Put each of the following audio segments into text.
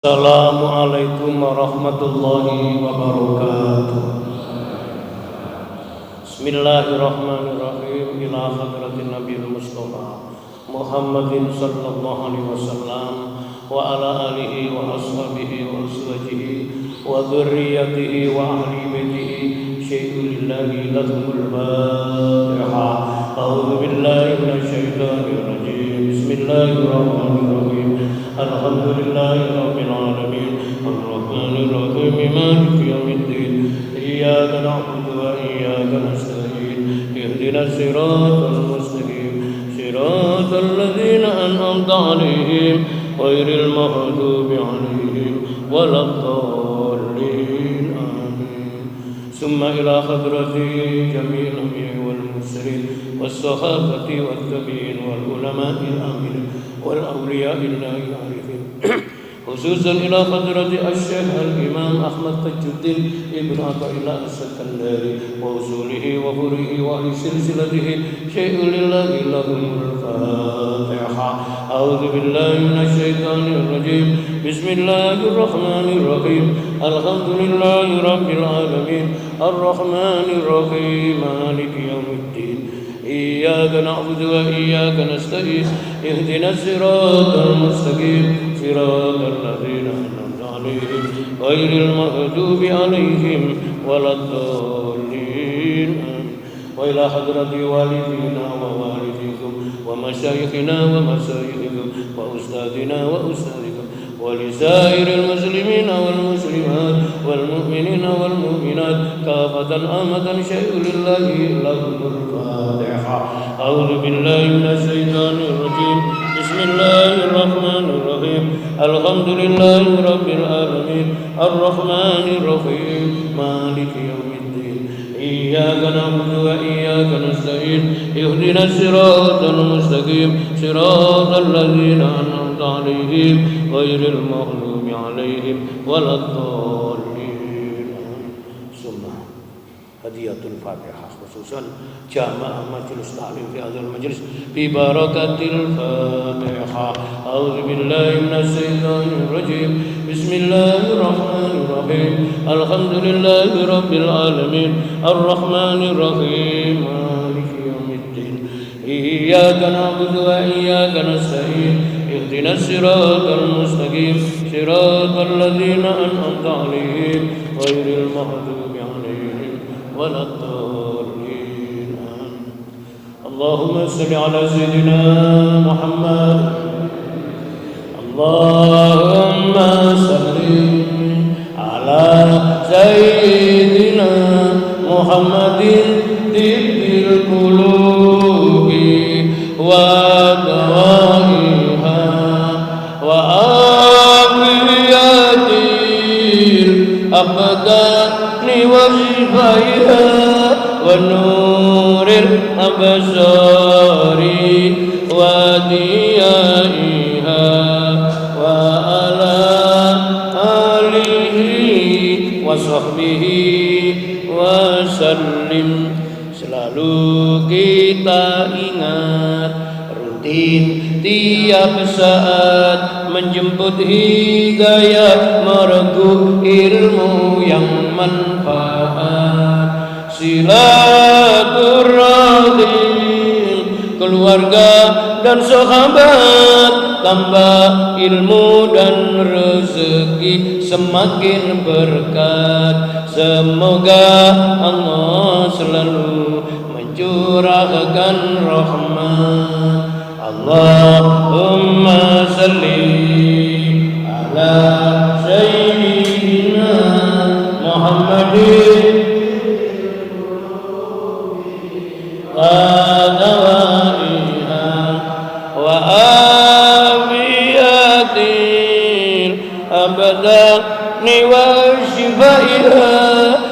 Assalamualaikum warahmatullahi wabarakatuh. Bismillahirrahmanirrahim. Ila hadratin Nabiul Mustafa Muhammadin sallallahu alaihi wasallam wa ala alihi wa ashabihi wa azwajihi wa dzurriyyatihi wa ahli baitihi syai'un lillahi lahumul Fatihah. A'udzu billahi minasy syaithanir rajim. Bismillahirrahmanirrahim. Alhamdulillahi rabbil alamin arrahmanir rahim maliki yaumiddin iyyaka na'budu wa iyyaka nasta'in ihdinas siratal mustaqim siratal ladzina an'amta 'alaihim ghairil maghdubi 'alaihim waladdallin amin. Summa ila hadrati jami'il anbiya'i wal mursalin was sahabati wat tabi'in wal ulama'il amilin wal awliya'il arifin khususan ila hadrati asy-syekh al-imam Ahmad Tajuddin ibn Athaillah as-Sakandari wa usulihi wa furihi wa silsilatihi syai'un lillahi lahumul Fatihah. A'udzu billahi minasy syaithanir rajim. Bismillahirrahmanir rahim. Alhamdulillahi rabbil alamin arrahmanir rahim maliki yaumiddin iyyaka na'budu wa iyyaka nasta'in ihdinas siratal mustaqim siratal ladzina an'amta 'alaihim ghairil maghdubi 'alaihim waladdallin. Wa ila hadrati walidina wa walidikum wa masyayikhina wa masyayikhikum wa ustadina wa ustadikum wa lisairil muslimina wal muslimat wal mu'minina wal mu'minat kafatan amatan syai'un lillahi lahumul Fatihah. A'udzu billahi minasy syaithanir rajim. Bismillahirrahmanir rahim. Alhamdulillahi rabbil alamin arrahmanir rahim maliki yaumiddin iyyaka na'budu wa iyyaka nasta'in ihdinas siratal mustaqim siratal ladzina an'amta 'alaihim ghairil maghdubi 'alaihim waladdallin. Summa hadiyatul Fatihah khususan jamaah majelis ta'lim fi hadzal majlis bi barakatil Fatihah. A'udzu billahi minasy syaithanir rajim. Bismillahirrahmanirrahim. Alhamdulillahi rabbil alamin arrahmanir rahim maliki yaumiddin iyyaka na'budu wa iyyaka nasta'in ihdinas siratal mustaqim siratal ladzina an'amta 'alaihim ghairil maghdubi 'alaihim waladdallin. Allahumma shalli ala sayyidina Muhammad. Allahumma salli ala sayyidina Muhammadin tibbil qulubi wa dawaiha wa afiyatil abdani wa shifaiha wa nuril absari wa diyaiha wa ala alihi wa sahbihi wa sallim. Selalu kita ingat rutin tiap saat menjemput hidayah merengkuh ilmu yang manfaat. Silaturahim keluarga dan sahabat tambah ilmu dan rezeki semakin berkat. Semoga Allah selalu mencurahkan rahmat. Allahumma salli ala sayyidina Muhammadin wa dawaiha wa afiyatil abdani wa shifaiha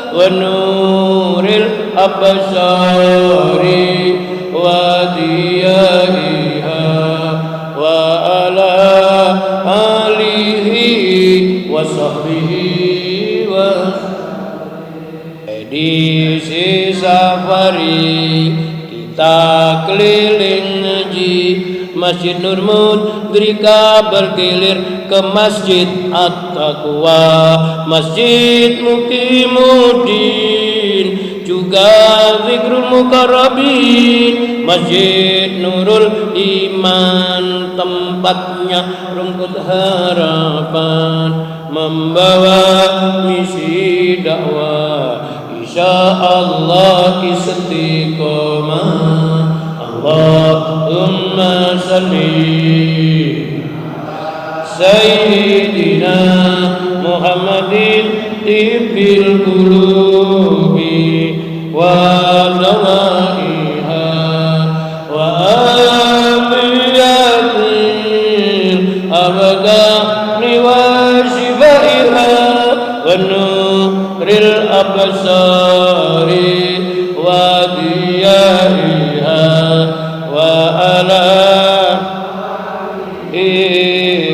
wa nuril absari wa diyaiha wa ala alihi wa sahbihi wa edisi safari kita keliling ngaji Masjid Nur Mudrika bergilir ke Masjid At-Taqwa, Masjid Muqimuddin, juga Zikrul Muqarrabin, Masjid Nurul Iman, tempatnya rumput harapan, membawa misi dakwah, insyaallah istiqomah. Allahumma salli Sayyidina Muhammadin tibbil qulubi wa dawaiha wa afiyatil abdani wa shifaiha wa nuril absari wa diyaiha wa ala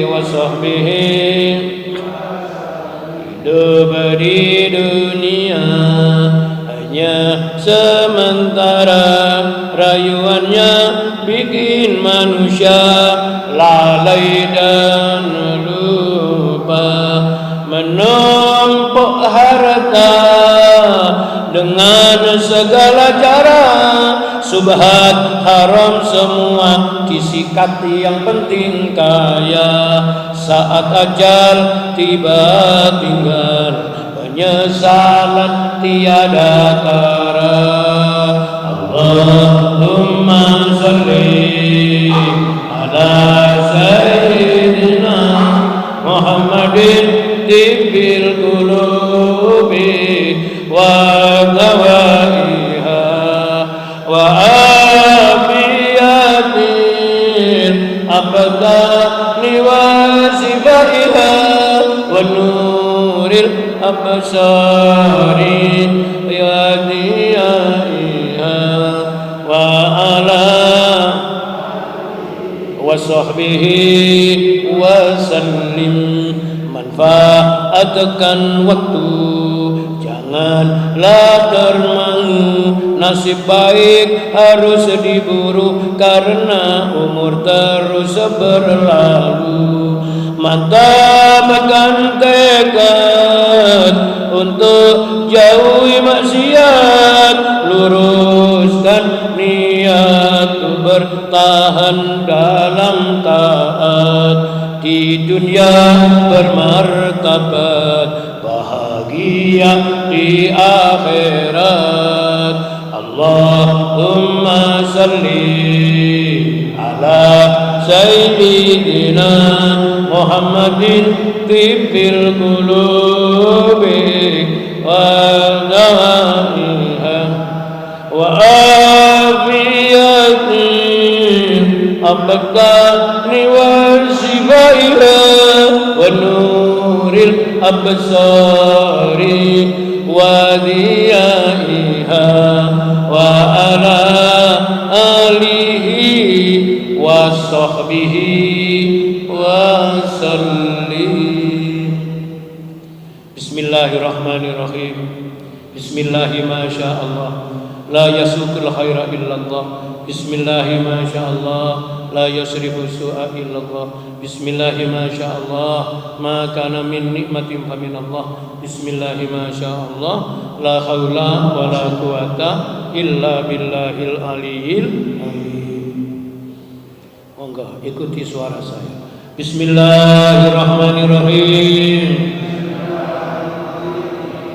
wa sahbihi. Hidup di dunia hanya sementara, rayuannya bikin manusia lalai dan lupa, menumpuk harta dengan segala cara, subhat haram semua disikat, yang penting kaya. Saat ajal tiba tinggal, penyesalan tiada tara. Allahumma salli ala Sayyidina Muhammadin tibbil qulubi wa dawaiha wa afiyatil abdani wa sifaiha wa nuril absari wa diyaiha wa ala wa sahbihi wa sallim. Manfaatkan waktu, janganlah termangu, nasib baik harus diburu karena umur terus berlalu. Mantapkan tekad untuk jauhi maksiat, luruskan niat bertahan dalam taat. Di dunia bermartabat, bahagia di akhirat. Allahumma salli ala Sayyidina Muhammadin tibbil qulubi wa dawaiha wa afiyatil abdani wa shifaiha wa nuril absari wa diyaiha wa ala alihi wa sahbihi wa sallim. Bismillahirrahmanirrahim. Bismillahi ma sya Allah, la yasukul khaira illallah. Bismillahi ma sya Allah, la yasrifu su'a illallah. Bismillahi ma sya Allah, ma kana min nikmatin fa min Allah. Bismillahi ma sya Allah, la haula wa la quwata illa billahil aliyil amin. Monggo ikuti suara saya. Bismillahirrahmanirrahim.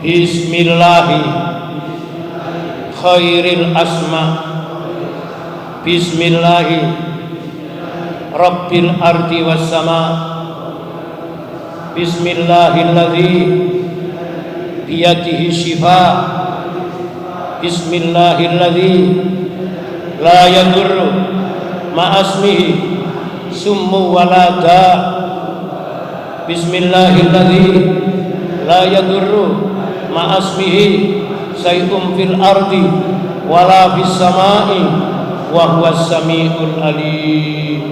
Bismillahi khairil asma, Bismillahi Rabbil ardi was sama, Bismillahilladzi biyadihi shifa, Bismillahilladzi la yadurru ma'asmihi summu walada, Bismillahilladzi la yadurru ma'asmihi sayum fil ardi wala fis samai wa huwas samiul alim.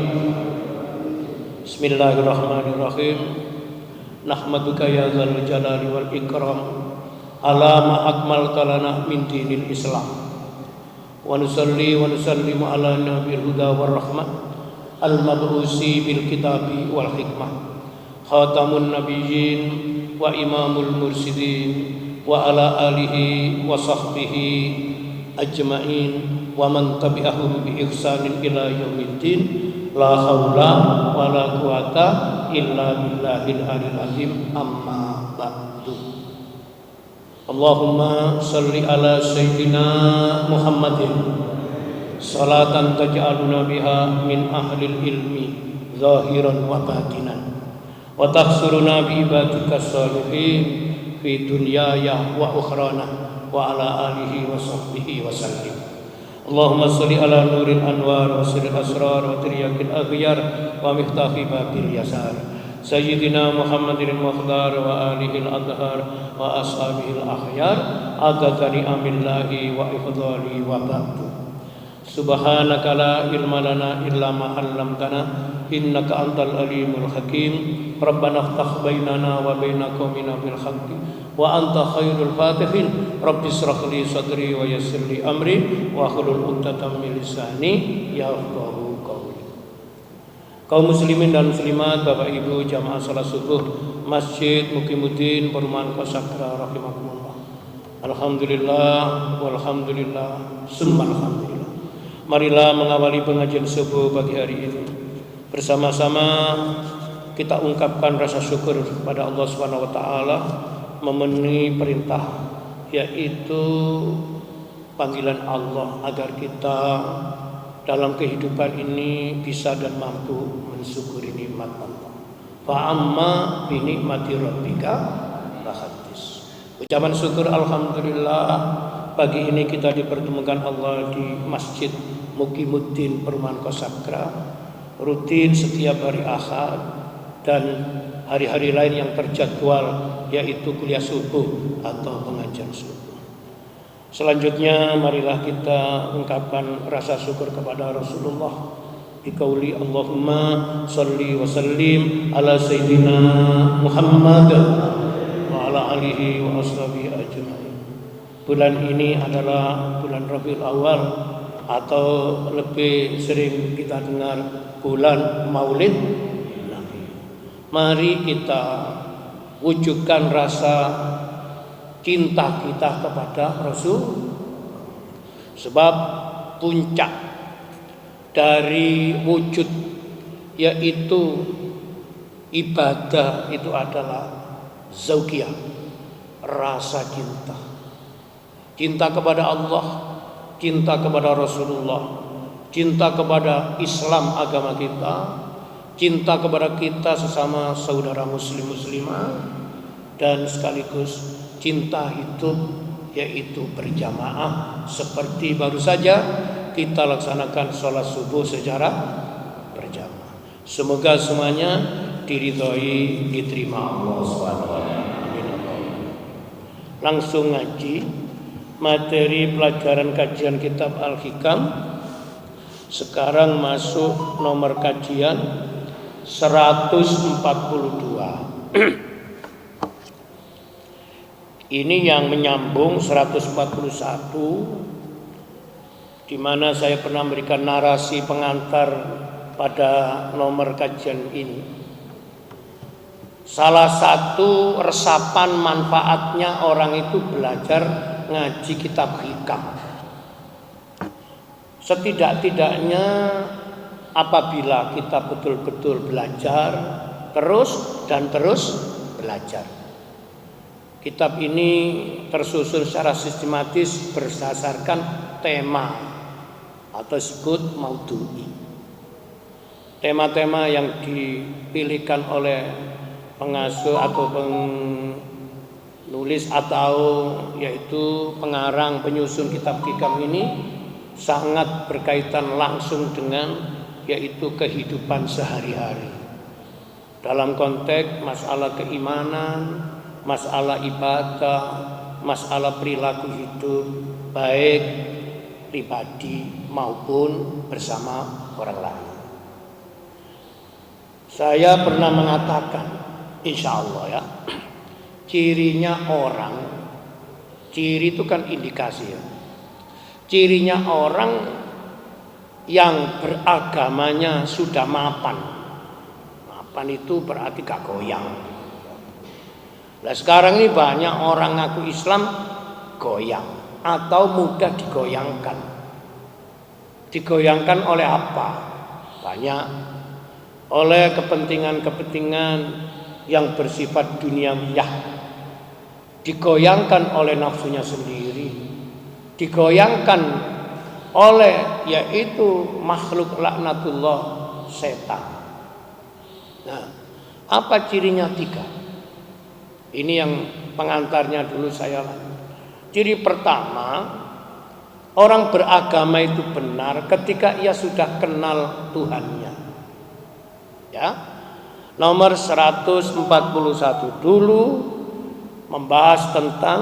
Bismillahirrahmanirrahim. Nahmaduka ya dzal jalali wal ikram ala ma akmalta lana min dinil Islam, wa nusalli wa nusallimu ala nabiyil huda war rahmah al-mab'usi bil kitabi wal hikmah, khatamun nabiyyin wa imamul mursidin, wa ala alihi wa sahbihi ajma'in wa man tabi'ahum bi ihsanin ila yaumiddin. La haula wa la quwata illa billahil aliyil azim. Amma ba'du. Allahumma salli ala sayyidina Muhammadin salatan taj'aluna biha min ahlil ilmi zahiran wa batinan, wa tahsuruna bi ibadika salihin fi dunyaya wa ukhrana, wa ala alihi wa sahbihi wa sallim. Allahumma salli ala nuril anwar wa sirril asrar wa tiryakil aghyar wa miftahi babil yasar sayyidina Muhammadin al-Mukhdar wa alihi al-adhar wa ashabihi al-akhyar adada ni'amillahi wa ifdali wa ba'du. Subhanaka la ilma lana illa ma 'allamtana innaka antal alimul hakim. Rabbana iftah bainana wa baina qaumina bil haqqi wa anta khairul fatihin. Rabbi ishrah li sadri wa yassir li amri wa hlul 'uqdatam min lisani yafqahu qawli. Kaum muslimin dan muslimat, Bapak Ibu jamaah salat subuh Masjid Mukimuddin Perumahan Kosakra rahimakumullah. Alhamdulillah walhamdulillah summa alhamdulillah. Marilah mengawali pengajian subuh pagi hari ini bersama-sama kita ungkapkan rasa syukur kepada Allah Subhanahu wa taala memenuhi perintah, yaitu panggilan Allah agar kita dalam kehidupan ini bisa dan mampu mensyukuri nikmat Allah. Fa amma bi nikmati rabbika fahaddits. Ucapan syukur alhamdulillah, pagi ini kita dipertemukan Allah di Masjid Mukimuddin Perumahan Kosakra, rutin setiap hari Ahad dan hari-hari lain yang terjadwal, yaitu kuliah subuh atau pengajian subuh. Selanjutnya marilah kita ungkapkan rasa syukur kepada Rasulullah biqauli Allahumma shalli wa sallim ala sayyidina Muhammad wa ala alihi wa ashabihi ajma'in. Bulan ini adalah bulan Rabiul Awal atau lebih sering kita dengar bulan Maulid Nabi. Mari kita wujudkan rasa cinta kita kepada Rasul, sebab puncak dari wujud yaitu ibadah itu adalah zaukiyah, rasa cinta. Cinta kepada Allah, cinta kepada Rasulullah, cinta kepada Islam agama kita, cinta kepada kita sesama saudara muslim muslimah, dan sekaligus cinta hidup yaitu berjamaah seperti baru saja kita laksanakan sholat subuh secara berjamaah. Semoga semuanya diridhoi, diterima Allah SWT. Langsung ngaji materi pelajaran kajian kitab Al-Hikam. Sekarang masuk nomor kajian 142. Ini yang menyambung 141, di mana saya pernah memberikan narasi pengantar pada nomor kajian ini. Salah satu resapan manfaatnya orang itu belajar ngaji kitab hikam. Setidak-tidaknya apabila kita betul-betul belajar terus dan terus belajar. Kitab ini tersusun secara sistematis berdasarkan tema atau disebut maudhu'i. Tema-tema yang dipilihkan oleh pengasuh atau penulis atau yaitu pengarang penyusun kitab hikam ini sangat berkaitan langsung dengan yaitu kehidupan sehari-hari. Dalam konteks masalah keimanan, masalah ibadah, masalah perilaku hidup baik pribadi maupun bersama orang lain. Saya pernah mengatakan, insya Allah ya, cirinya orang, ciri itu kan indikasi ya. Cirinya orang yang beragamanya sudah mapan. Mapan itu berarti gak goyang. Nah sekarang ini banyak orang ngaku Islam goyang atau mudah digoyangkan. Digoyangkan oleh apa? Banyak oleh kepentingan-kepentingan yang bersifat duniawiyah. Digoyangkan oleh nafsunya sendiri. Digoyangkan oleh yaitu makhluk laknatullah setan. Nah, apa cirinya? 3. Ini yang pengantarnya dulu saya lakukan. Ciri pertama, orang beragama itu benar ketika ia sudah kenal Tuhannya. Ya. Nomor 141 dulu membahas tentang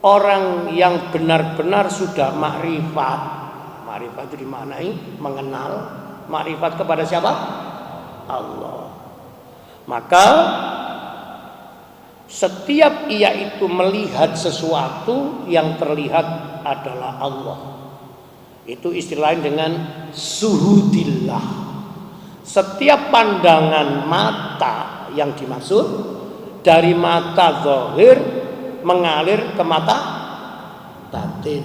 orang yang benar-benar sudah makrifat. Makrifat itu dimaknai mengenal. Makrifat kepada siapa? Allah. Maka setiap ia itu melihat sesuatu yang terlihat adalah Allah. Itu istilahnya dengan suhudillah. Setiap pandangan mata yang dimaksud dari mata zahir mengalir ke mata batin.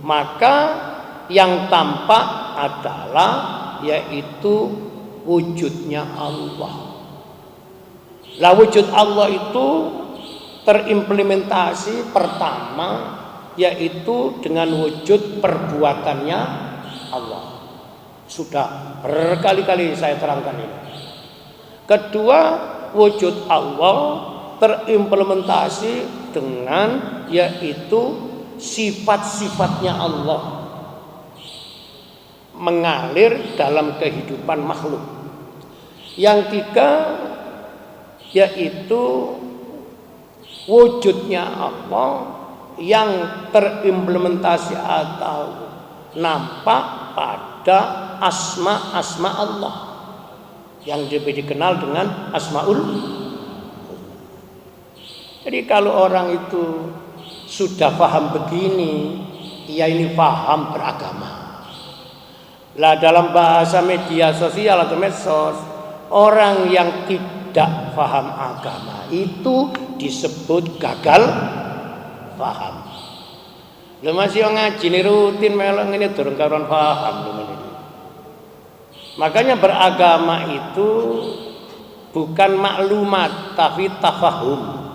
Maka yang tampak adalah yaitu wujudnya Allah. Lah wujud Allah itu terimplementasi pertama yaitu dengan wujud perbuatannya Allah. Sudah berkali-kali saya terangkan ini. Kedua, wujud Allah terimplementasi dengan yaitu sifat-sifatnya Allah mengalir dalam kehidupan makhluk. Yang 3 yaitu wujudnya Allah yang terimplementasi atau nampak pada asma-asma Allah yang lebih dikenal dengan asmaul. Jadi kalau orang itu sudah paham begini, ia ini paham beragama. Lah dalam bahasa media sosial atau medsos, orang yang tidak paham agama itu disebut gagal paham. Lha masih ngaji nih rutin melong ini durung karuan paham ini. Makanya beragama itu bukan maklumat tapi tafahum.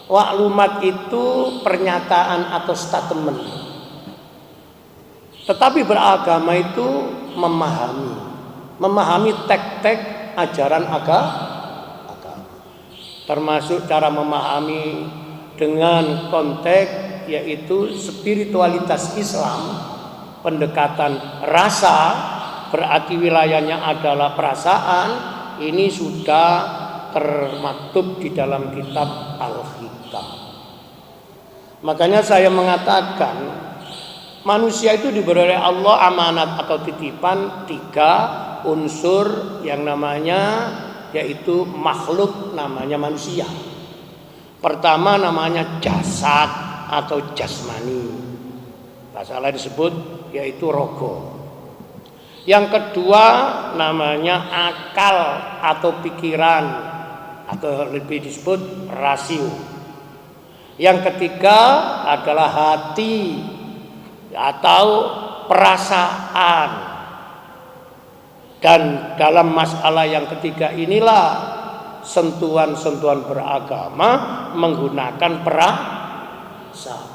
Maklumat itu pernyataan atau statement. Tetapi beragama itu memahami tek-tek ajaran agama. Termasuk cara memahami dengan konteks yaitu spiritualitas Islam, pendekatan rasa, berarti wilayahnya adalah perasaan. Ini sudah termaktub di dalam kitab Al-Hikam. Makanya saya mengatakan manusia itu diberi oleh Allah amanat atau titipan 3 unsur yang namanya yaitu makhluk namanya manusia. Pertama namanya jasad atau jasmani. Bahasa lain disebut yaitu rogo. Yang kedua namanya akal atau pikiran atau lebih disebut rasio. Yang ketiga adalah hati atau perasaan. Dan dalam masalah yang ketiga inilah sentuhan-sentuhan beragama menggunakan perasaan.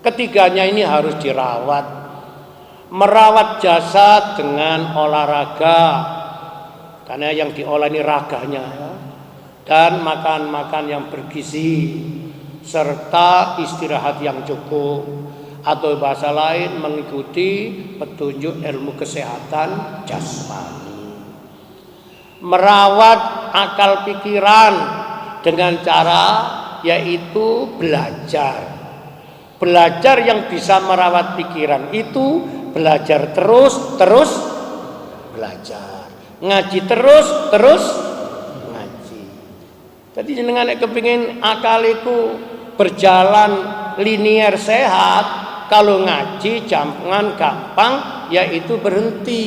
Ketiganya ini harus dirawat. Merawat jasad dengan olahraga, karena yang diolah ini raganya ya. Dan makan-makan yang bergizi serta istirahat yang cukup. Atau bahasa lain mengikuti petunjuk ilmu kesehatan jasmani. Merawat akal pikiran dengan cara yaitu belajar. Belajar yang bisa merawat pikiran itu belajar terus belajar. Ngaji terus ngaji. Jadi jenengan kepingin akal itu berjalan linier sehat, kalau ngaji jangan gampang yaitu berhenti.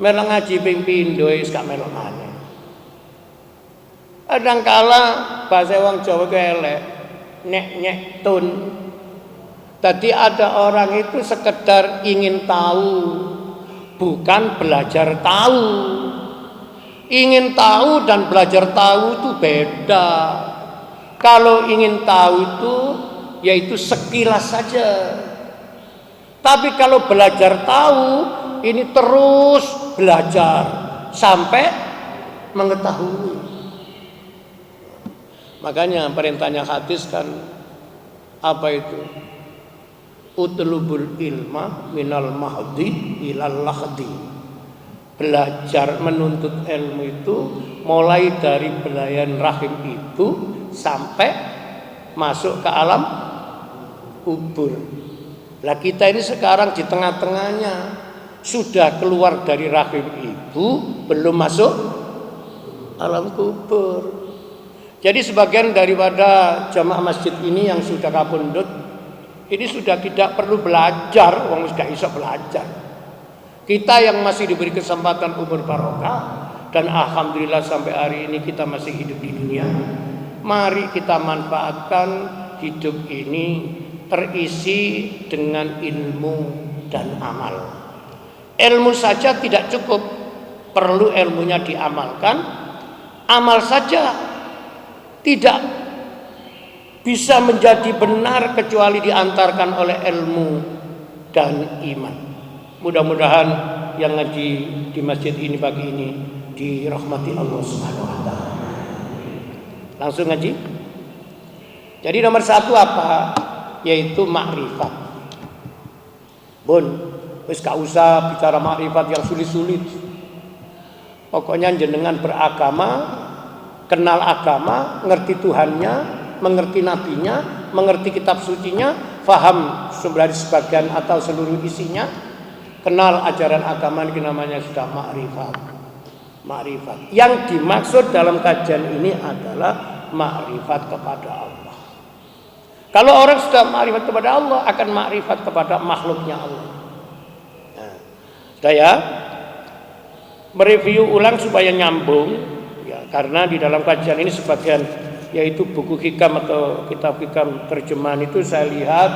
Melu ngaji ping pindho wis gak melu maneh. Kadangkala bahasa wong Jawa ku elek, nyek tun. Tadi ada orang itu sekedar ingin tahu, bukan belajar tahu. Ingin tahu dan belajar tahu itu beda. Kalau ingin tahu itu yaitu sekilas saja. Tapi kalau belajar tahu ini terus belajar sampai mengetahui. Makanya perintahnya hadis kan apa itu? Utlubul ilma minal mahdi ilal lahdi. Belajar menuntut ilmu itu mulai dari belayan rahim itu sampai masuk ke alam kubur. Lah kita ini sekarang di tengah-tengahnya, sudah keluar dari rahim ibu, belum masuk alam kubur. Jadi sebagian daripada jamaah masjid ini yang sudah kapundhut, ini sudah tidak perlu belajar, wong sudah iso belajar. Kita yang masih diberi kesempatan umur barokah dan alhamdulillah sampai hari ini kita masih hidup di dunia. Mari kita manfaatkan hidup ini terisi dengan ilmu dan amal. Ilmu saja tidak cukup, perlu ilmunya diamalkan. Amal saja tidak bisa menjadi benar kecuali diantarkan oleh ilmu dan iman. Mudah-mudahan yang ngaji di masjid ini pagi ini dirahmati Allah Subhanahu wa taala. Langsung ngaji. Jadi nomor satu apa? Yaitu makrifat. Bun, wis gak usah bicara makrifat yang sulit-sulit. Pokoknya jenengan beragama, kenal agama, ngerti Tuhannya, mengerti nabinya, mengerti kitab sucinya, faham sebagian atau seluruh isinya, kenal ajaran agama ini namanya sudah makrifat. Makrifat. Yang dimaksud dalam kajian ini adalah makrifat kepada Allah. Kalau orang sudah makrifat kepada Allah, akan makrifat kepada makhluknya Allah. Nah, saya mereview ulang supaya nyambung, ya, karena di dalam kajian ini sebagian yaitu buku hikam atau kitab hikam terjemahan itu saya lihat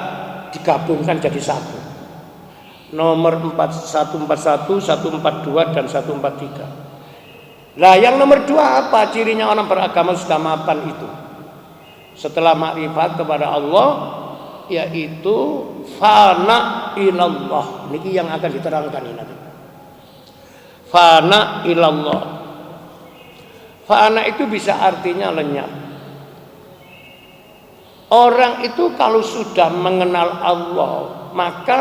digabungkan jadi satu. Nomor 141, 142 dan 143. Lah yang nomor 2 apa cirinya orang beragama sudah mapan itu? Setelah makrifat kepada Allah yaitu fana ilallah. Niki yang akan diterangkan ini nanti. Fana ilallah. Fana itu bisa artinya lenyap. Orang itu kalau sudah mengenal Allah maka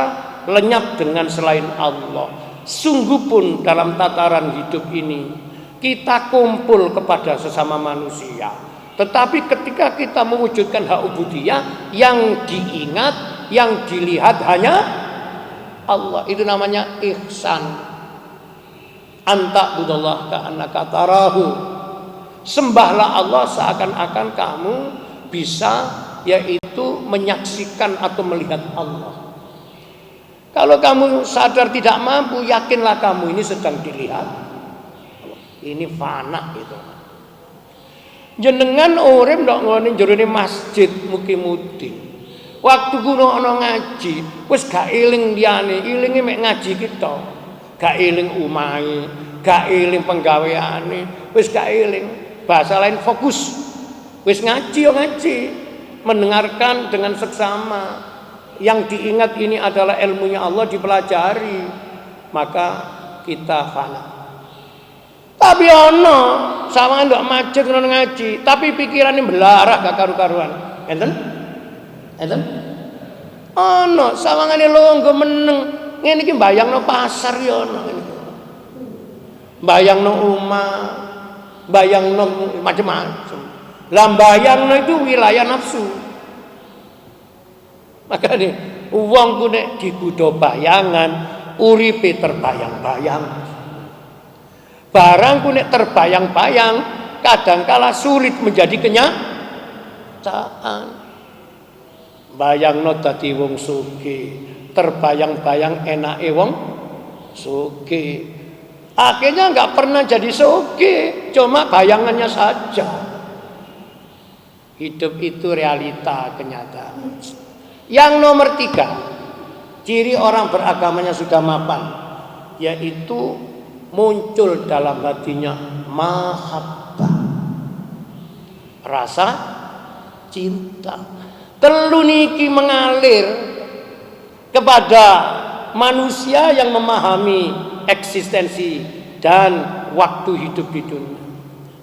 lenyap dengan selain Allah. Sungguh pun dalam tataran hidup ini kita kumpul kepada sesama manusia, tetapi ketika kita mewujudkan hak ubudiyah, yang diingat, yang dilihat hanya Allah. Itu namanya ihsan. Anta budallah ka'annaka tarahu. Sembahlah Allah seakan-akan kamu bisa yaitu menyaksikan atau melihat Allah. Kalau kamu sadar tidak mampu, yakinlah kamu ini sedang dilihat. Ini fana itu. Jenengan urip ndok ngene jerone masjid mugi-mudi. Waktu kuno ana ngaji, wis gak eling liyane, ilinge mek ngaji kita. Gak eling umahe, gak eling penggaweane, wis gak eling. Bahasa lain fokus. Wis ngaji yo ngaji, mendengarkan dengan seksama. Yang diingat ini adalah ilmunya Allah dipelajari, maka kita fana. Tapi ono sama ndak macet ngono ngaji, tapi pikirane belarah gak karu-karuan. Enten? Enten? Ono sawangane longgo meneng. Ngene iki mbayangno pasar ya ono ngene. Mbayangno omah, mbayangno macam-macam. Lah mbayangno itu wilayah nafsu. Makane wong ku nek digodha bayangan, uripe terbayang-bayang. Barangku nek terbayang-bayang kadangkala sulit menjadi kenyataan. Bayangno dadi wong sugih, terbayang-bayang enake wong sugih. Akhirnya nggak pernah jadi sugih, cuma bayangannya saja. Hidup itu realita, kenyataan. Yang nomor 3, ciri orang beragamanya sudah mapan, yaitu muncul dalam hatinya mahabbah, rasa cinta. Telu niki mengalir kepada manusia yang memahami eksistensi dan waktu hidup di dunia.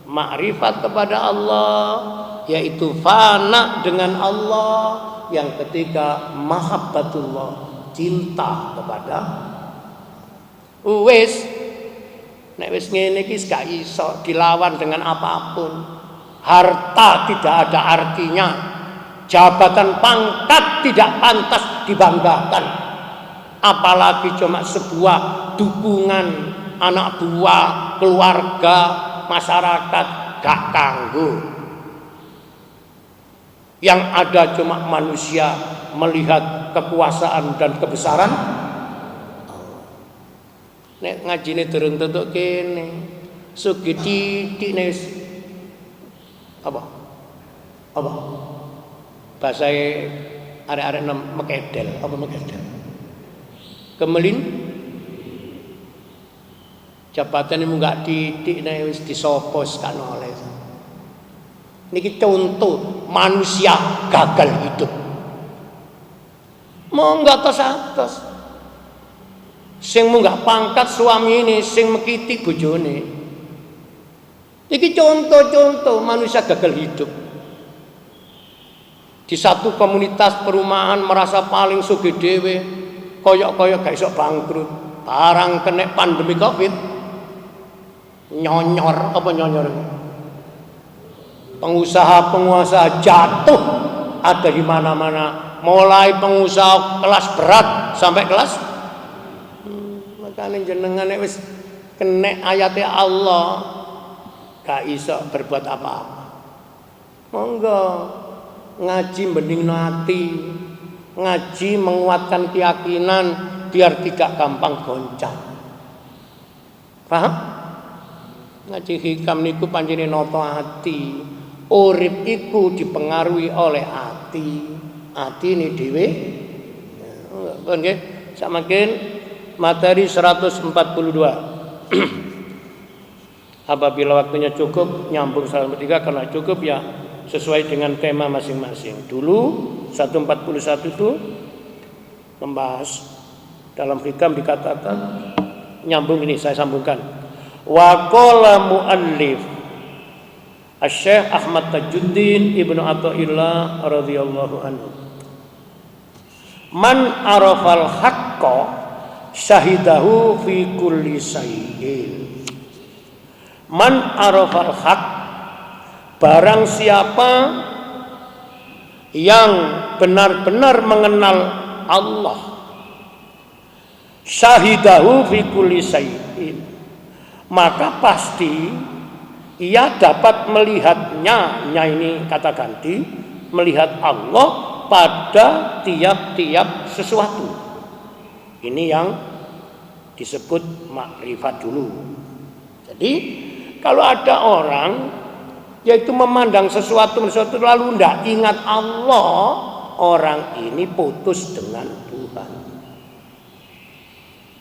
Makrifat kepada Allah, yaitu fana dengan Allah. Yang ketiga mahabbatullah, cinta kepada nek wis ngene iki gak iso dilawan dengan apapun. Harta tidak ada artinya, jabatan pangkat tidak pantas dibanggakan, apalagi cuma sebuah dukungan anak buah, keluarga, masyarakat, gak kanggo. Yang ada cuma manusia melihat kekuasaan dan kebesaran. Nek ngajine durung tutuk kene, sugih titik nek apa? Bahasa arek-arek mekedel, apa mekedel? Kemelin jabatan ini gak titik nek wis disopos kan oleh. Niki contoh manusia gagal hidup. Munggah atos-atos. Sing munggah pangkat suami ini, sing mekiti bojone. Niki contoh-contoh manusia gagal hidup. Di satu komunitas perumahan merasa paling sugih dhewe, koyok-koyok gak iso bangkrut. Barang kena pandemi Covid, nyonyor apa nyonyor? Pengusaha-pengusaha jatuh ada di mana-mana, mulai pengusaha kelas berat sampai kelas makanya jenengan wis kena ayatnya Allah gak iso berbuat apa-apa. Monggo ngaji bening hati, ngaji menguatkan keyakinan biar tidak gampang goncang. Paham? Ngaji hikam niku panjene nata ati. Urip iku dipengaruhi oleh ati. Ati ini dhewe. Nggih, samaken materi 142. Apabila waktunya cukup nyambung 143, karena cukup ya sesuai dengan tema masing-masing. Dulu 141 itu membahas dalam hikam dikatakan nyambung ini saya sambungkan. Wa qala muallif Asy-Syaikh Ahmad Tajuddin Ibnu Athaillah radhiyallahu anhu. Man arafal haqqa syahidahu fi kulli syai'in. Man arafal haqq, barang siapa yang benar-benar mengenal Allah, syahidahu fi kulli syai'in, maka pasti ia dapat melihatnya, ini kata ganti, melihat Allah pada tiap-tiap sesuatu. Ini yang disebut makrifat dulu. Jadi kalau ada orang yaitu memandang sesuatu lalu tidak ingat Allah, orang ini putus dengan Tuhan.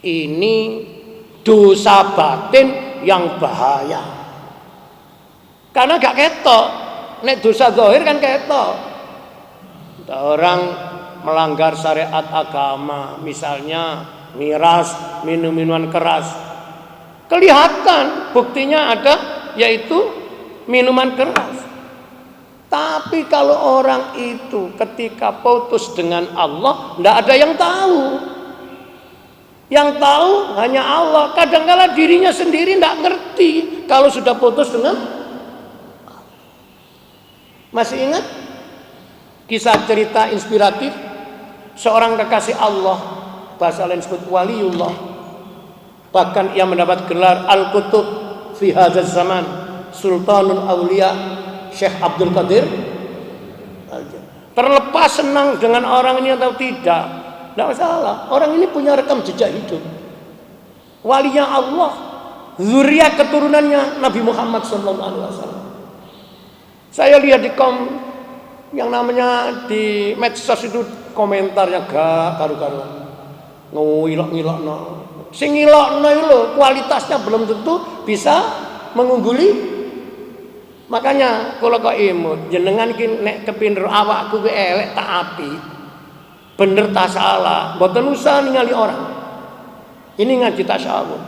Ini dosa batin yang bahaya. Karena gak ketok. Nek dosa zahir kan ketok. Orang melanggar syariat agama, misalnya miras, minum-minuman keras, kelihatan buktinya ada, yaitu minuman keras. Tapi kalau orang itu ketika putus dengan Allah, tidak ada yang tahu. Yang tahu hanya Allah. Kadang-kala dirinya sendiri tidak ngerti kalau sudah putus dengan Allah. Masih ingat kisah cerita inspiratif seorang kekasih Allah, bahasa lain disebut waliullah, bahkan ia mendapat gelar Al-Qutub fi hadzal zaman, Sultanul Auliya, Syekh Abdul Qadir. Terlepas senang dengan orang ini atau tidak, tidak masalah. Orang ini punya rekam jejak hidup. Walinya Allah, zuriat keturunannya Nabi Muhammad SAW. Saya lihat di yang namanya di medsos itu komentarnya gak karu-karuan. Ngilok-ngilok no. Sing ngilok no itu kualitasnya belum tentu bisa mengungguli. Makanya kalau kok imut jenengan ki nek kepinter awakku ke elek tak api. Bener tak salah, mboten usah ningali orang. Ini ngaji tasawuf.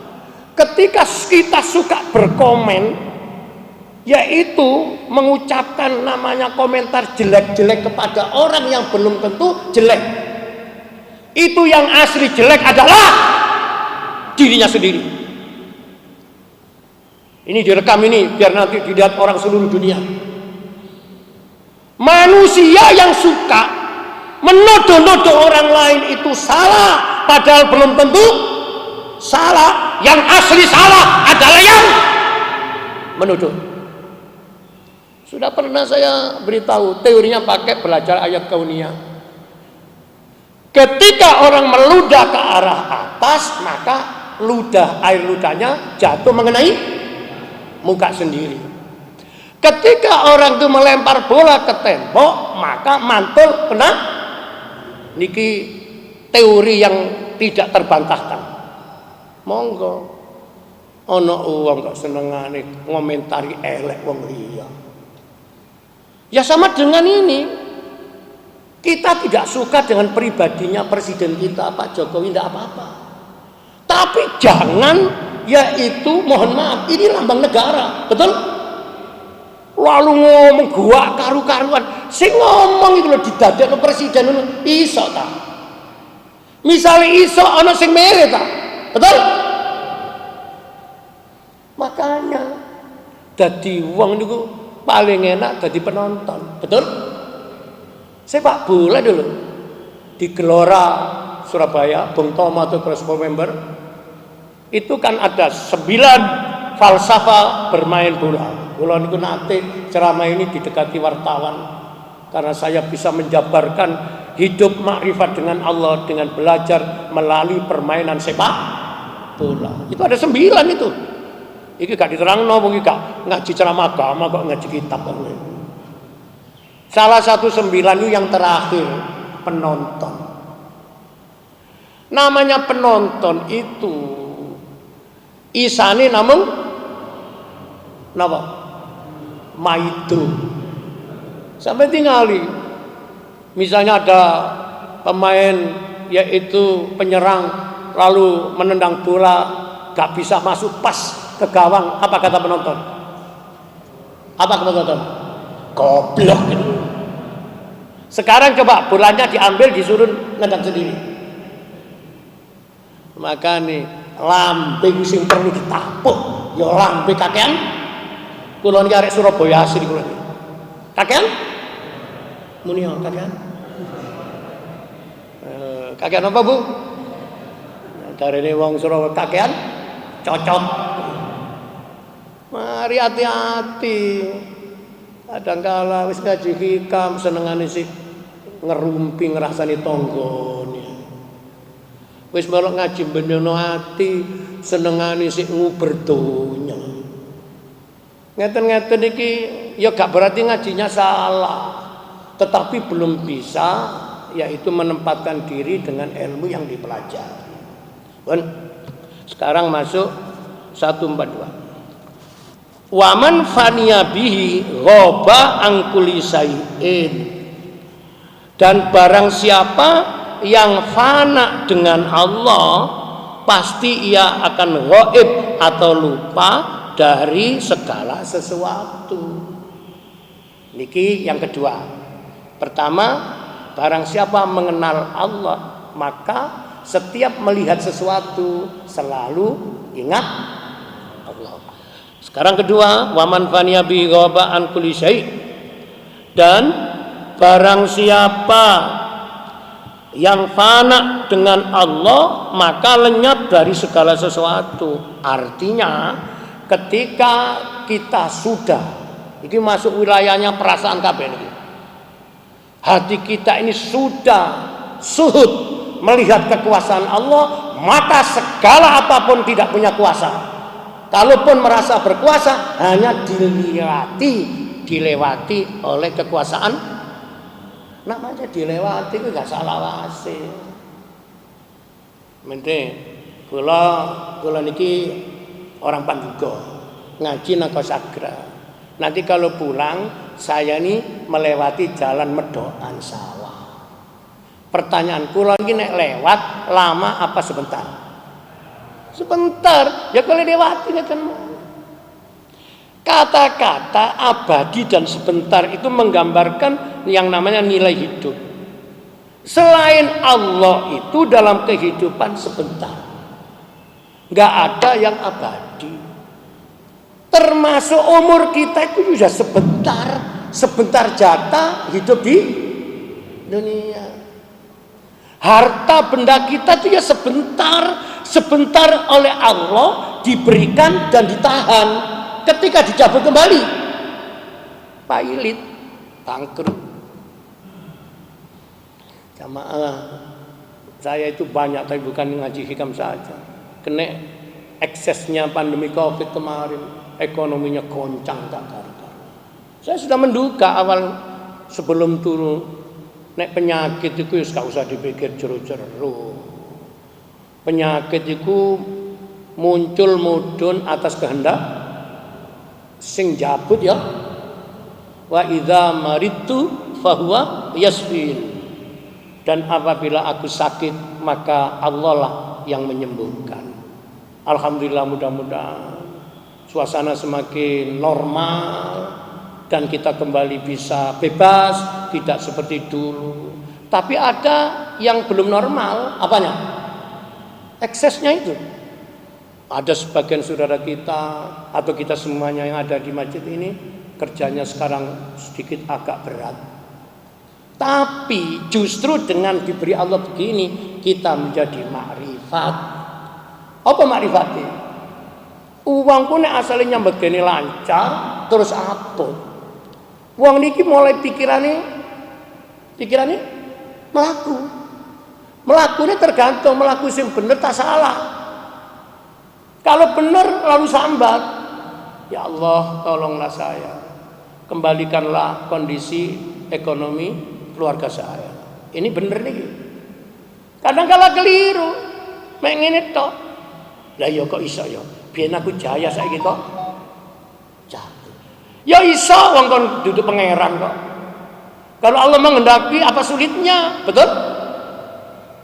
Ketika kita suka berkomen, yaitu mengucapkan namanya komentar jelek-jelek kepada orang yang belum tentu jelek. Itu yang asli jelek adalah dirinya sendiri. Ini direkam ini biar nanti dilihat orang seluruh dunia. Manusia yang suka menuduh-nuduh orang lain itu salah, padahal belum tentu salah. Yang asli salah adalah yang menuduh. Sudah pernah saya beritahu teorinya pakai belajar ayat kauniyah. Ketika orang meludah ke arah atas, maka air ludahnya jatuh mengenai muka sendiri. Ketika orang itu melempar bola ke tembok, maka mantul kena. Niki teori yang tidak terbantahkan. Monggo ana wong kok senengane ngomentari elek wong liya. Ya sama dengan ini. Kita tidak suka dengan pribadinya presiden kita Pak Jokowi, tidak apa-apa. Tapi jangan, yaitu mohon maaf, ini lambang negara, betul? Lalu ngomong gua karu-karuan, sing ngomong itu loh didadekno presiden itu iso ta? Misalnya iso ana sing mere ta? Betul? Makanya dadi wong niku paling enak dadi penonton, betul? Sepak bola dulu di Gelora Surabaya, Bung Tomo atau Persib member itu kan ada 9 falsafah bermain bola. Kula niku nate ceramah ini didekati wartawan karena saya bisa menjabarkan hidup makrifat dengan Allah dengan belajar melalui permainan sepak bola. Itu ada 9 itu. Iki gak diterangno wong iki gak ngaji ceramah agama kok ngaji kitab kok. Salah satu 9 itu yang terakhir penonton. Namanya penonton itu isane namung napa? Maitru. Sampai tinggali. Misalnya ada pemain yaitu penyerang lalu menendang bola gak bisa masuk pas ke gawang, apa kata penonton? Apa kata penonton? Goblok gitu. Sekarang coba bolanya diambil disuruh nendang sendiri. Maka nih lambe sing perlu ditapuk ya lambe kakean. Kula niki arek Surabaya asli kula niki. Kakean? Muni kakean. Kakean apa, Bu? Darene wong Surabaya kakean cocok. Mari hati-hati. Kadangkala wis ngaji hikam senengane sik ngerumpi ngrasani tanggane. Wis melok ngaji benono ati senengane sik nguber donya. Ngeten-ngeten iki ya gak berarti ngajinya salah, tetapi belum bisa yaitu menempatkan diri dengan ilmu yang dipelajari. Pun sekarang masuk 142. Waman faniya bihi ghaba an kulli syai'in. Dan barang siapa yang fana dengan Allah pasti ia akan ghaib atau lupa dari segala sesuatu. Niki yang kedua. Pertama, barang siapa mengenal Allah maka setiap melihat sesuatu selalu ingat Allah. Sekarang kedua, waman faniya bi ghaba an kulli syai'. Dan barang siapa yang fana dengan Allah maka lenyap dari segala sesuatu. Artinya ketika kita sudah ini masuk wilayahnya perasaan kabeh niki. hati kita ini sudah suhud melihat kekuasaan Allah, maka segala apapun tidak punya kuasa. Kalaupun merasa berkuasa, hanya dilewati oleh kekuasaan. Namanya dilewati itu gak salah wae. Mending kula niki orang Panduga, ngaji nang Kosagra. Nanti kalau pulang saya ini melewati jalan Medokan Sawah. Pertanyaan kula iki nek lewat lama apa sebentar? Sebentar. Ya kalau lewati kan. Kata-kata abadi dan sebentar itu menggambarkan yang namanya nilai hidup. Selain Allah itu dalam kehidupan sebentar. Nggak ada yang abadi. Termasuk umur kita itu sudah sebentar. Sebentar jatah hidup di dunia. Harta benda kita itu ya sebentar oleh Allah diberikan dan ditahan. Ketika dicabut kembali, pailit, bangkrut. Jamaah, saya itu banyak tapi bukan ngaji hikam saja. Kena eksesnya pandemi Covid kemarin, ekonominya goncang tak karuan. Saya sudah menduga awal sebelum turun, nek penyakit itu gak usah dipikir jero-jero. Penyakit itu muncul mudhun atas kehendak sing jabut ya. Wa idza maridtu fahuwa yasfin. Dan apabila aku sakit maka Allah lah yang menyembuhkan. Alhamdulillah, mudah-mudahan suasana semakin normal dan kita kembali bisa bebas, tidak seperti dulu. Tapi ada yang belum normal, apanya? Eksesnya itu. Ada sebagian saudara kita atau kita semuanya yang ada di masjid ini kerjanya sekarang sedikit agak berat. Tapi justru dengan diberi Allah begini kita menjadi makrifat. Apa makrifate? Uangku nek asale nyambet gene lancar terus apot. Uang niki mulai pikirane melaku. Melakunya tergantung melaku sing bener tak salah. Kalau benar lalu sambat, ya Allah tolonglah saya, kembalikanlah kondisi ekonomi keluarga saya. Ini benar nih. Kadang-kala keliru, mengene tok. Lah ya kok iso ya? Biyen aku jaya saiki kok jatuh. Ya iso wong kon duduk pangeran kok. Kalau Allah menghendaki apa sulitnya, betul?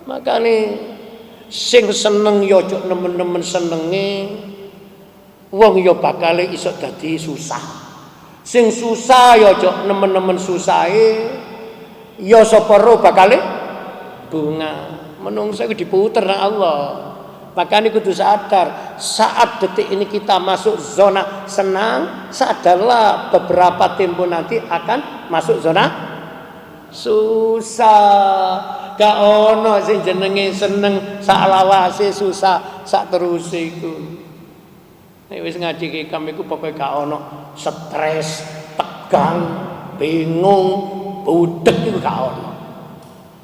Makanya sing seneng ya aja nemen-nemen senenge, wong ya bakal iso dadi susah. Sing susah ya aja nemen-nemen susahe, ya sapa ro bakal bunga. Menungso iku diputer nang Allah. Makanya kudu sadar, saat detik ini kita masuk zona senang, sadarlah beberapa tempo nanti akan masuk zona susah. Gak ono sing jenenge seneng sak lawase susah sak teruse iku. Nek wis ngaji hikam iku pokoke gak ono stres, tegang, bingung, budek itu gak ono.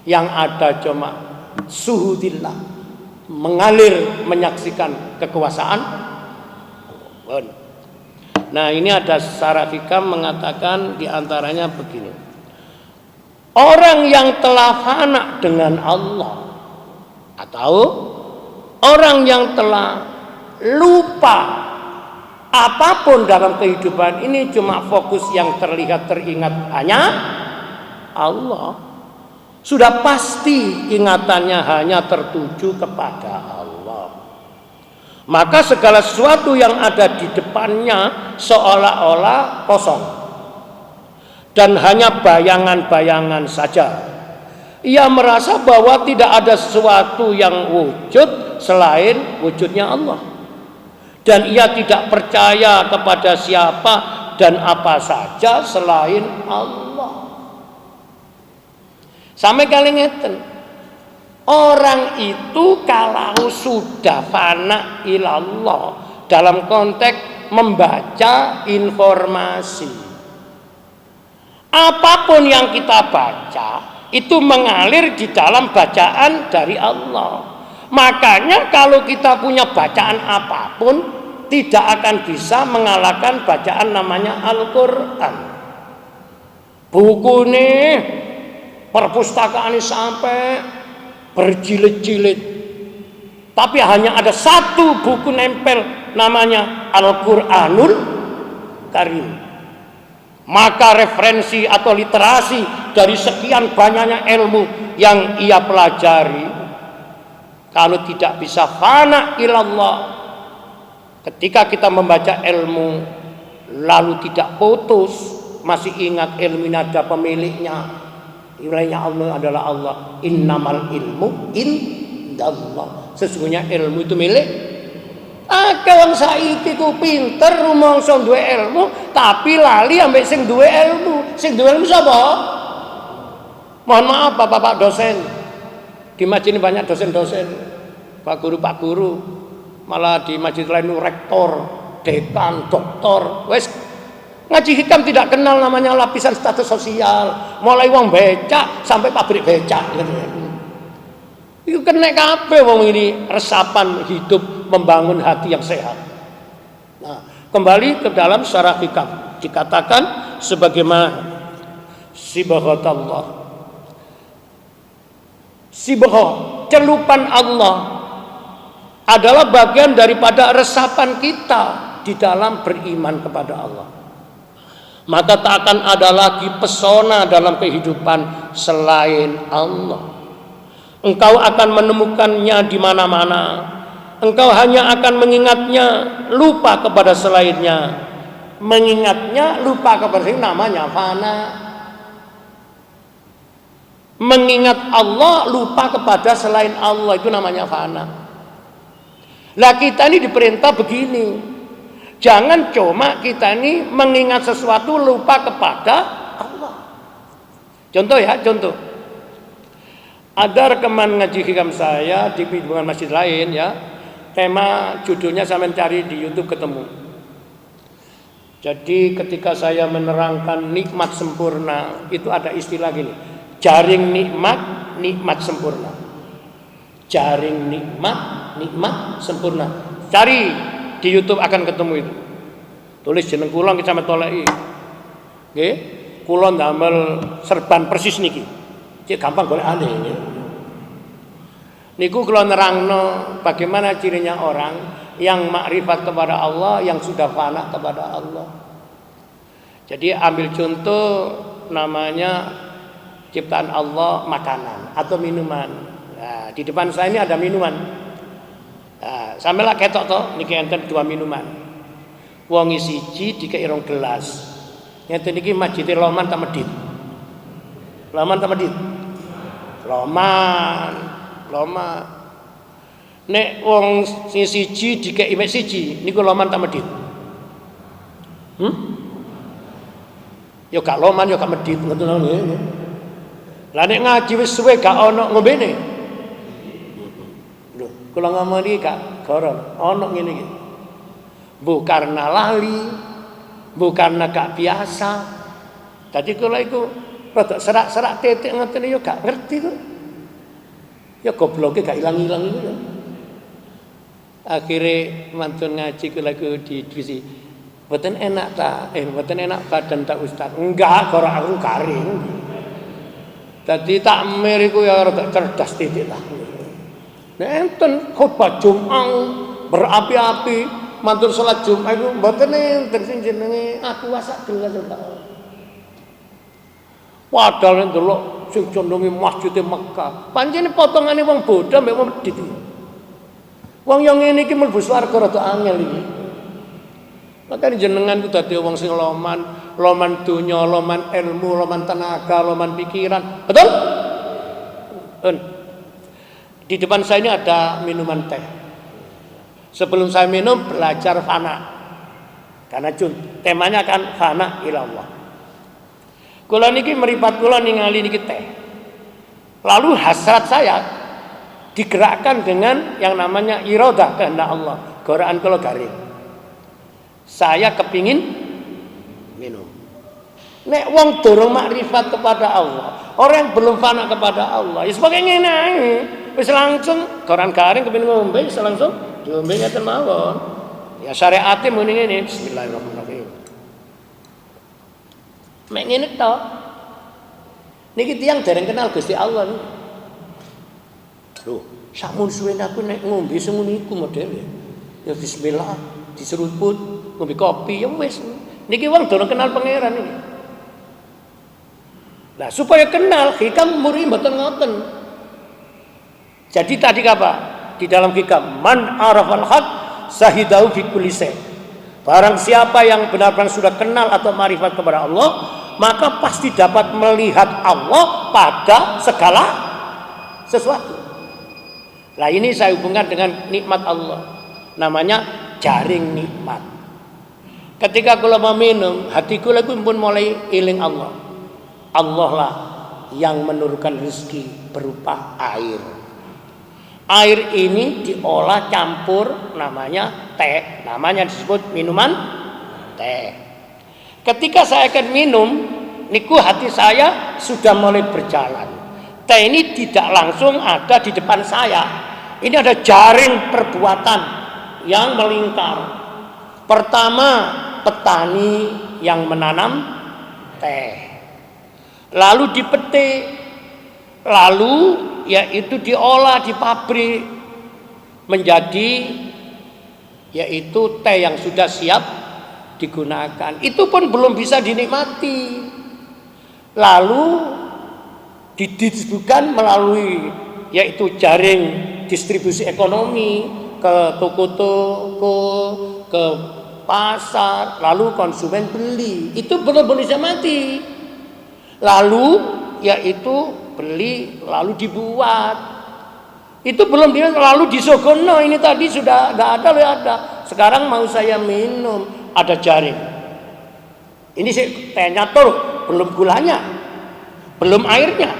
Yang ada cuma suhudillah, mengalir menyaksikan kekuasaan. Nah, ini ada syarah hikam mengatakan diantaranya begini. Orang yang telah fana dengan Allah atau orang yang telah lupa apapun dalam kehidupan ini, cuma fokus yang terlihat teringat hanya Allah, sudah pasti ingatannya hanya tertuju kepada Allah. Maka segala sesuatu yang ada di depannya seolah-olah kosong dan hanya bayangan-bayangan saja. Ia merasa bahwa tidak ada sesuatu yang wujud selain wujudnya Allah. Dan ia tidak percaya kepada siapa dan apa saja selain Allah. Sampai kali ngeten, orang itu kalau sudah fana ilallah dalam konteks membaca informasi, Apapun yang kita baca itu mengalir di dalam bacaan dari Allah. Makanya kalau kita punya bacaan apapun tidak akan bisa mengalahkan bacaan namanya Al-Quran. Buku ini perpustakaan ini sampai berjilid-jilid, tapi hanya ada satu buku nempel namanya Al-Quranul Karim. Maka referensi atau literasi dari sekian banyaknya ilmu yang ia pelajari, kalau tidak bisa fana ilallah, ketika kita membaca ilmu lalu tidak putus, masih ingat ilmu ini ada pemiliknya, nilainya Allah adalah Allah. Innamal ilmu indallah, sesungguhnya ilmu itu milik akeh. Wong saiki ku pinter rumangsa duwe ilmu tapi lali ambek sing duwe ilmu. Sing duwe ilmu sapa? Mohon maaf Bapak dosen. Di masjid ini banyak dosen-dosen, Pak guru, malah di masjid lain rektor, dekan, doktor. Wes ngaji hikam tidak kenal namanya lapisan status sosial, mulai wong becak sampai pabrik becak. Itu kena kabeh wong ini resapan hidup membangun hati yang sehat. Nah, kembali ke dalam syarah hikam dikatakan sebagaimana sibghatullah. Sibghah, celupan Allah adalah bagian daripada resapan kita di dalam beriman kepada Allah. Maka tak akan ada lagi pesona dalam kehidupan selain Allah. Engkau akan menemukannya di mana-mana. Engkau hanya akan mengingatnya, lupa kepada selainnya. Mengingatnya, lupa kepada selainnya, namanya fana. Mengingat Allah, lupa kepada selain Allah, itu namanya fana. Lah kita ini diperintah begini, jangan cuma kita ini mengingat sesuatu lupa kepada Allah. Contoh ya, contoh. Ada rekaman ngaji hikam saya di bimbingan masjid lain ya. Tema judulnya saya mencari di YouTube ketemu. Jadi ketika saya menerangkan nikmat sempurna, itu ada istilah gini. Jaring nikmat, nikmat sempurna. Jaring nikmat, nikmat sempurna. Cari di YouTube akan ketemu itu. Tulis jeneng kula kita metoleki. Nggih, kula ndamel serban persis niki. Cek gampang golekane nggih. Niku kula nerangno bagaimana cirinya orang yang makrifat kepada Allah, yang sudah fana kepada Allah. Jadi ambil contoh namanya ciptaan Allah, makanan atau minuman. Nah, di depan saya ini ada minuman. Nah, sampeyan ketok to niki enten dua minuman. Wong siji dikei rong gelas. Ngeten niki Masjid Loman ta Medit. Loman ta Medit? Loman. Nek wong sing siji dikei mek siji niku Loman ta Medit? Ya gak Loman ya gak Medit ngoten nggih. Lah nek ngaji wis suwe gak ana ngombene. Lho, kula ngomong iki gak goro, ana ngene iki. Bu karena lali, bu karena gak biasa. Dadi kula iku rada serak-serak titik ngoten ya gak ngerti kok. Ya gobloke gak ilang-ilang iku ya. Akhire mantun ngaji kula iku didwisi. Mboten enak ta? Mboten enak badan tak Ustaz. Enggak, karo aku garing. Dadi takmir iku ya rada cerdas titik ta. Nek enten khotbah Jumat berapi-api, matur salat Jumat iku mboten enten sing jenenge aku wasak gelas ta. Padahal ndelok sing condonge Masjid Mekah. Pancene potongane wong bodho mbek wong medhit. Wong yang ngene iki mlebu swarga rada angel iki. Makane jenengan ku dadi wong sing loman dunya, loman ilmu, loman tenaga, loman pikiran. Betul? Di depan saya ini ada minuman teh. Sebelum saya minum belajar fana. Karena temanya kan fana ilallah. Kula niki meripat kula ningali niki teh. Lalu hasrat saya digerakkan dengan yang namanya iradah kehendak Allah. Gorakan kula garing. Saya kepingin minum. Nek wong durung makrifat kepada Allah, orang yang belum fana kepada Allah, ya sebagai ngene ae. Wis langsung koran garing kepengin ngombe, wis langsung diombe ngeten mawon. Ya syariate muni ngene, bismillahirrahmanirrahim. Mek ngene tok. Niki tiyang dereng kenal Gusti Allah niku. Lho, samun suwene aku nek ngombe semono iku modele. Ya bismillah, diseruput, ngombe kopi ya wis. Niki wong durung kenal pangeran iki. Nah, supaya kenal hikam muri mboten ngoten. Jadi tadi apa? Di dalam hikam, man arafal haq sahidahu fi kulli syai. Barang siapa yang benar-benar sudah kenal atau marifat kepada Allah, maka pasti dapat melihat Allah pada segala sesuatu. Nah, ini saya hubungkan dengan nikmat Allah. Namanya jaring nikmat. Ketika kula mau minum, hatiku lagi pun mulai eling Allah. Allah lah yang menurunkan rezeki berupa air. Air ini diolah campur namanya teh, namanya disebut minuman teh. Ketika saya akan minum, niku hati saya sudah mulai berjalan. Teh ini tidak langsung ada di depan saya. Ini ada jaring perbuatan yang melingkar. Pertama, petani yang menanam teh. Lalu dipetik, lalu yaitu diolah di pabrik menjadi yaitu teh yang sudah siap digunakan. Itu pun belum bisa dinikmati. Lalu didistribusikan melalui yaitu jaring distribusi ekonomi ke toko-toko, ke pasar, lalu konsumen beli. Itu belum bisa mati. Lalu yaitu beli lalu dibuat. Itu belum lalu disogono. Ini tadi sudah nggak ada. Sekarang mau saya minum ada jaring. Ini sih tehnya tuh belum gulanya, belum airnya.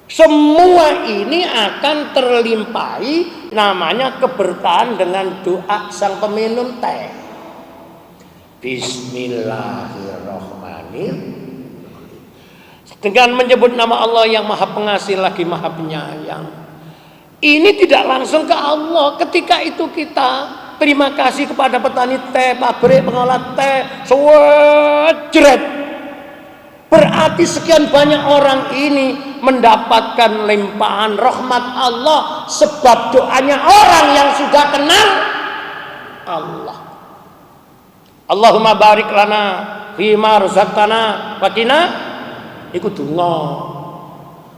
Semua ini akan terlimpahi namanya keberkahan dengan doa sang peminum teh. Bismillahirrahmanirrahim. Dengan menyebut nama Allah yang maha pengasih lagi maha penyayang. Ini tidak langsung ke Allah. Ketika itu kita terima kasih kepada petani teh, pabrik pengolah teh, sewejret. Berarti sekian banyak orang ini mendapatkan limpahan rahmat Allah sebab doanya orang yang sudah kenal Allah. Allahumma barik lana fima razaqtana wa qina iku donga.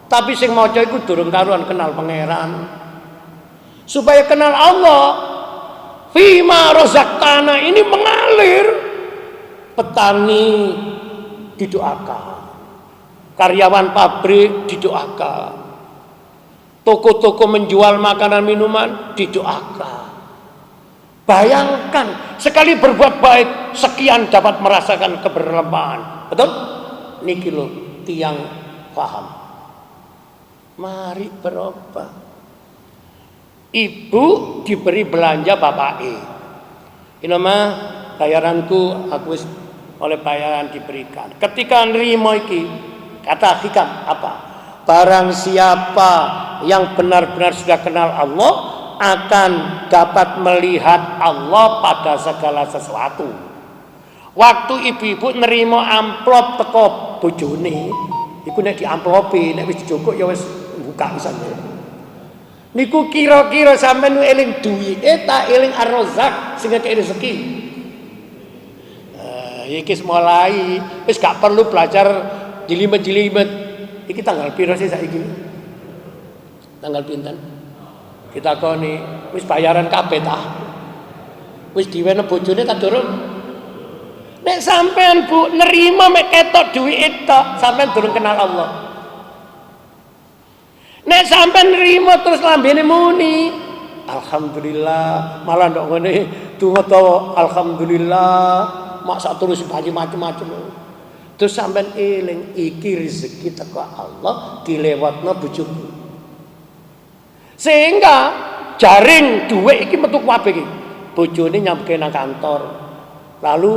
Tapi sing maca iku durung karuan kenal pangeran. Supaya kenal Allah, fima razaqtana ini mengalir. Petani didoakan. Karyawan pabrik didoakan. Toko-toko menjual makanan minuman didoakan. Bayangkan sekali berbuat baik sekian dapat merasakan keberlimpahan. Betul? Niki lho tiang paham. Mari berobat. Ibu diberi belanja bapake. Ini mah bayaranku aku oleh bayaran diberikan. Ketika nrimo iki kata hikam apa? Barang siapa yang benar-benar sudah kenal Allah akan dapat melihat Allah pada segala sesuatu. Waktu ibu-ibu nerima amplop teko bojone, iku nek diamplopi, nek wis dijogok ya wis buka pisan. Niku kira-kira sampean eling duwike ta eling ar-Razzaq sing ngekeki rezeki. Iki mulai wis gak perlu belajar jilimet-jilimet. Iki tanggal piro sih saiki? Tanggal pinten? Kita koni wis bayaran kabeh ta. Wis diwene bojone ta durung? Nek sampean Bu nerima mek ketok duwike tok, sampean durung kenal Allah. Nek sampean nerima terus lambene muni, alhamdulillah, malah ndok ngene donga to alhamdulillah, mak sak terus macam-macam. Terus sampean eling iki rezeki teko Allah dilewatno bojoku. Sehingga jaring duit iki metu kabeh iki. Bojone nyampe nang kantor. Lalu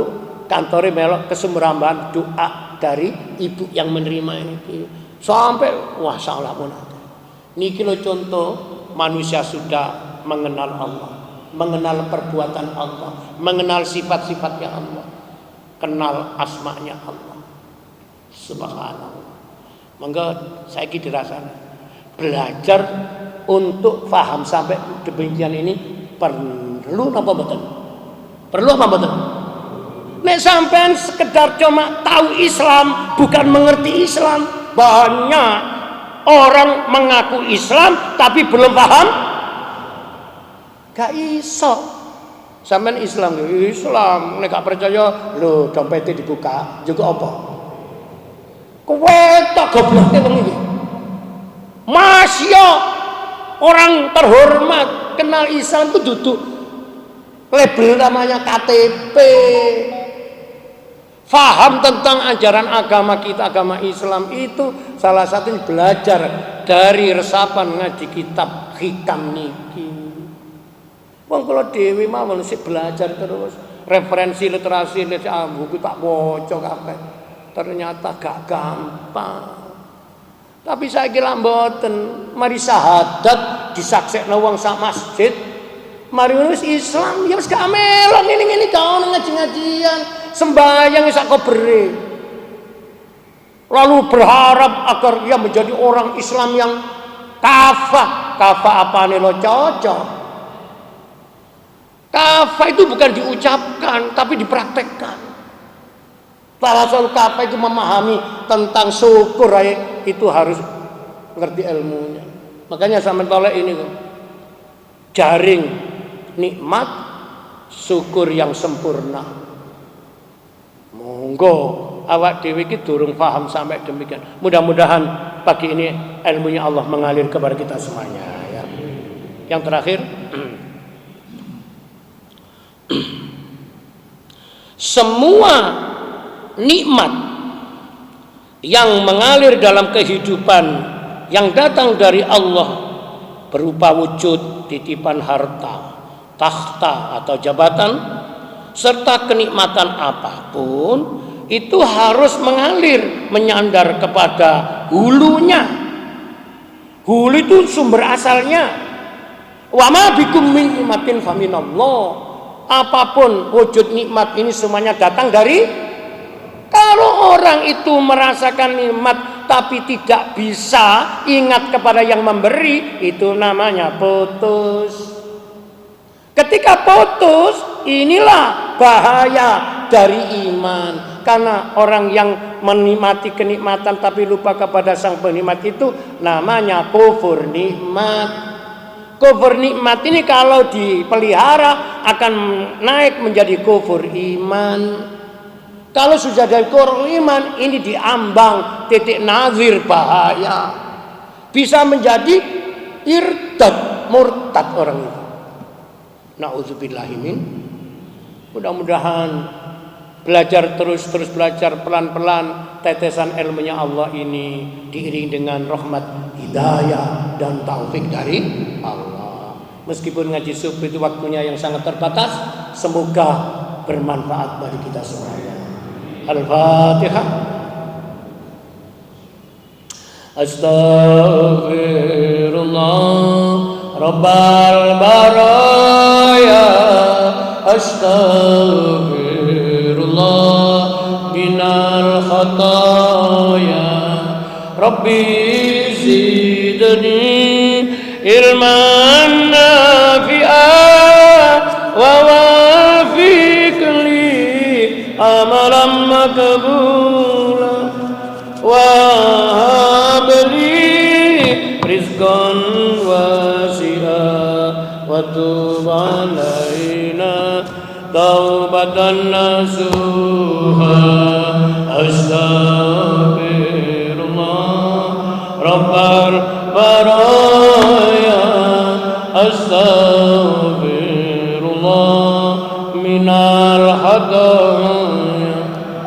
kantore melok kesemrambahan doa dari ibu yang menerima ini. Sampai wah salah pun. Niki lo contoh manusia sudah mengenal Allah, mengenal perbuatan Allah, mengenal sifat-sifatnya Allah, kenal asma'nya Allah. Subhanallah. Monggo saiki dirasani. Belajar untuk paham sampai demikian ini perlu apa mboten? Perlu apa mboten? Nek sampean sekedar cuma tahu Islam, bukan mengerti Islam, banyak orang mengaku Islam tapi belum paham. Gak iso. Sampean Islam, nek gak percaya, lho dompete dibuka, juga apa? Kowe tok gobloke wong iki. Masya orang terhormat kenal Islam itu duduk label namanya KTP. Faham tentang ajaran agama kita, agama Islam itu salah satunya belajar dari resapan ngaji kitab hikam niki. Wong kula dhewe mawon sik belajar terus, referensi literasi buku tak waca kabeh. Ternyata gak gampang. Tapi saiki lak mboten, mari syahadat disaksekno wong sak masjid. Mari wis Islam ya wis gak melok ngene-ngene gak ono ngaji-ngajian. Sembahyang sak kobere. Lalu berharap agar ia menjadi orang Islam yang kafah. Kafah apane lo cocok. Kafah itu bukan diucapkan tapi dipraktekkan. Salah satu kafah itu memahami tentang syukur itu harus ngerti ilmunya. Makanya sampai tolak ini tuh. Jaring nikmat syukur yang sempurna. Monggo awak dhewe iki durung paham sampai demikian. Mudah-mudahan pagi ini ilmunya Allah mengalir kepada kita semuanya ya. Yang terakhir semua nikmat yang mengalir dalam kehidupan yang datang dari Allah berupa wujud titipan harta, takhta atau jabatan serta kenikmatan apapun itu harus mengalir menyandar kepada hulunya. Hulu itu sumber asalnya. Wa ma bikum min nikmatin faminallah. Apapun wujud nikmat ini semuanya datang dari. Kalau orang itu merasakan nikmat tapi tidak bisa ingat kepada yang memberi, itu namanya putus. Ketika putus, inilah bahaya dari iman. Karena orang yang menikmati kenikmatan tapi lupa kepada sang penikmat itu namanya kufur nikmat. Kufur nikmat ini kalau dipelihara akan naik menjadi kufur iman. Kalau sudah dari kufur iman ini diambang titik nazir bahaya. Bisa menjadi irtad, murtad orang itu. Na'udzubillahimin. Mudah-mudahan belajar terus belajar pelan-pelan tetesan ilmunya Allah ini diiring dengan rahmat hidayah dan taufik dari Allah. Meskipun ngaji subuh itu waktunya yang sangat terbatas, semoga bermanfaat bagi kita semuanya. Al-Fatihah. Astaghfirullah Rabbal baraya. Astaghfirullah minal khataya. Rabbi zidni ilman nafi'an wa wafiq li amalan makbulan wa habli rizqan wasi'a wa tub alaina taubatan nasuha. Astaghfirullah Rabbal baraya. Astaghfirullah minal hadaya.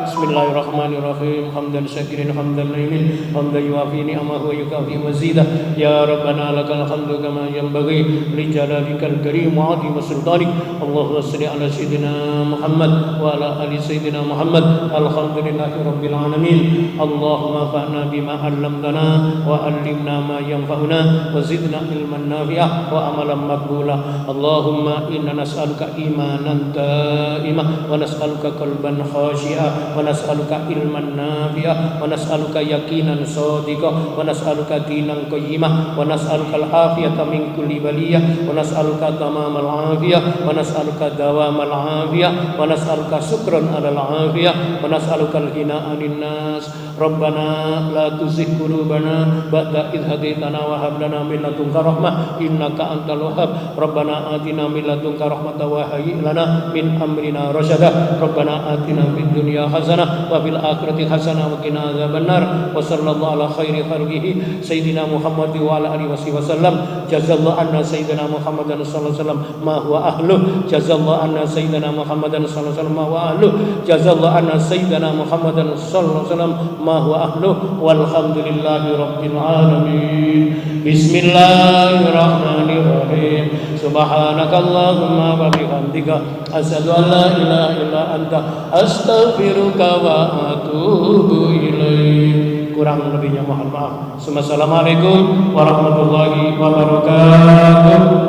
Bismillahirrahmanirrahim. الرحيم حمدا شاكرا حمدا نعيما حمدا يوافي نعمه ويكافئ مزيدا يا ربنا لك الحمد كما ينبغي لجلالك الكريم وعظيم سلطانك اللهم صل على سيدنا محمد وعلى ال سيدنا محمد الحمد لله رب العالمين اللهم انفعنا بما علمتنا وعلمنا ما ينفعنا وزدنا علما نافعا وعملا مقبولا اللهم انا نسالك ايمانا دائما ونسالك قلبا خاشعا ونسالك علما نافعا ونسالك يقينا صادقا ونسالك دينا قيما ونسالك العافيه من كل بليه ونسالك تمام العافيه ونسالك دوام العافيه ونسالك شكرا على العافيه ونسالك الغنى عن الناس ربنا لا تزغ قلوبنا بعد إذ هديتنا وهب لنا من لدنك رحمة إنك أنت الوهاب ربنا آتنا من لدنك رحمة وهيئ لنا من أمرنا رشدا ربنا آتنا في الدنيا حسنة وفي الآخرة حسنة وقنا عذاب النار وصلى الله على خير خلقه سيدنا محمد وعلى آله وصحبه وسلم جزا الله عنا سيدنا محمد صلى الله عليه وسلم ما هو أهله جزا الله عنا سيدنا محمد صلى الله عليه وسلم ما هو أهله جزا الله عنا سيدنا محمد صلى الله عليه وسلم ما هو أهله والحمد لله رب العالمين بسم الله الرحمن الرحيم سبحانك اللهم وبحمدك أشهد أن لا إله إلا أنت أستغفرك وأتوب إليك kurang lebihnya mohon maaf. Assalamualaikum warahmatullahi wabarakatuh.